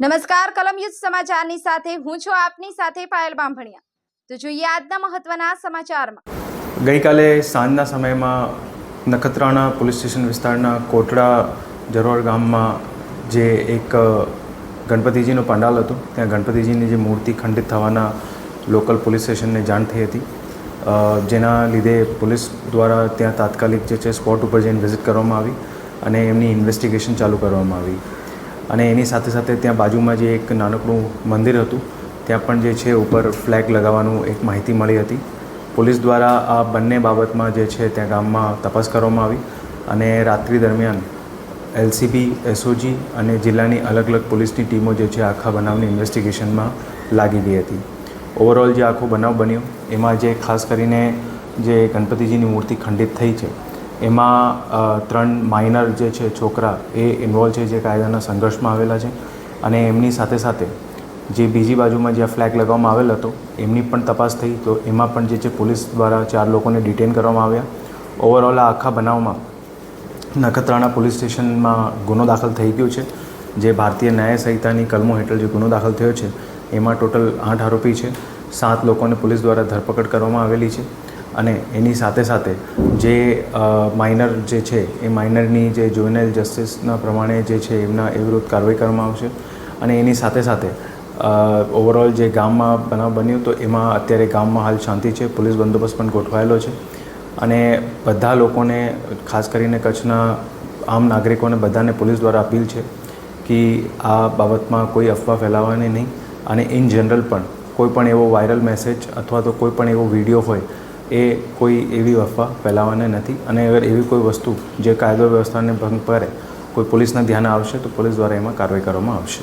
નમસ્કાર કલમ યુઝ સમાચારની સાથે હું છું આપની સાથે પાયલ બામભણિયા। તો જોઈએ આજના મહત્વના સમાચારમાં। ગઈકાલે સાંજના સમયમાં નખત્રાણા પોલીસ સ્ટેશન વિસ્તારના કોટડા જરોળ ગામમાં જે એક ગણપતિજીનું પંડાલ હતું, ત્યાં ગણપતિજીની જે મૂર્તિ ખંડિત થવાના લોકલ પોલીસ સ્ટેશનને જાણ થઈ હતી, જેના લીધે પોલીસ દ્વારા ત્યાં તાત્કાલિક જે છે સ્પોટ ઉપર જઈને વિઝિટ કરવામાં આવી અને એમની ઇન્વેસ્ટિગેશન ચાલુ કરવામાં આવી। અને એની સાથે સાથે ત્યાં બાજુમાં જે એક નાનકડું મંદિર હતું ત્યાં પણ જે છે ઉપર ફ્લેગ લગાવવાનું એક માહિતી મળી હતી। પોલીસ દ્વારા આ બંને બાબતમાં જે છે ત્યાં ગામમાં તપાસ કરવામાં આવી અને રાત્રિ દરમિયાન એલસીબી, એસઓજી અને જિલ્લાની અલગ અલગ પોલીસની ટીમો જે છે આખા બનાવની ઇન્વેસ્ટિગેશનમાં લાગી ગઈ હતી। ઓવરઓલ જે આખો બનાવ બન્યો એમાં જે ખાસ કરીને જે ગણપતિજીની મૂર્તિ ખંડિત થઈ છે એમાં 3 માઇનર જે છે છોકરા એ ઇન્વોલ્વ છે, જે કાયદાના સંઘર્ષમાં આવેલા છે અને એમની સાથે સાથે જે બીજી બાજુમાં જ્યાં ફ્લેગ લગાવવામાં આવેલ હતો એમની પણ તપાસ થઈ, તો એમાં પણ જે છે પોલીસ દ્વારા 4 લોકોને ડિટેન કરવામાં આવ્યા। ઓવરઓલ આ આખા બનાવમાં નખત્રાણા પોલીસ સ્ટેશનમાં ગુનો દાખલ થઈ ગયો છે, જે ભારતીય ન્યાય સંહિતાની કલમો હેઠળ જે ગુનો દાખલ થયો છે એમાં ટોટલ 8 આરોપી છે, 7 લોકોને પોલીસ દ્વારા ધરપકડ કરવામાં આવેલી છે અને એની સાથે સાથે જે માઇનર જે છે એ માઇનરની જે જુવેનાઇલ જસ્ટિસના પ્રમાણે જે છે એમના એ વિરુદ્ધ કાર્યવાહી કરવામાં આવશે। અને એની સાથે સાથે ઓવરઓલ જે ગામમાં બનાવ બન્યો તો એમાં અત્યારે ગામમાં હાલ શાંતિ છે, પોલીસ બંદોબસ્ત પણ ગોઠવાયેલો છે અને બધા લોકોને, ખાસ કરીને કચ્છના આમ નાગરિકોને બધાને પોલીસ દ્વારા અપીલ છે કે આ બાબતમાં કોઈ અફવા ફેલાવવાની નહીં અને ઇન જનરલ પણ કોઈ પણ એવો વાયરલ મેસેજ અથવા તો કોઈ પણ એવો વિડીયો હોય એ કોઈ એવી અફવા ફેલાવવાને નથી અને અગર એવી કોઈ વસ્તુ જે કાયદો વ્યવસ્થાને ભંગ કરે કોઈ પોલીસના ધ્યાને આવશે તો પોલીસ દ્વારા એમાં કાર્યવાહી કરવામાં આવશે।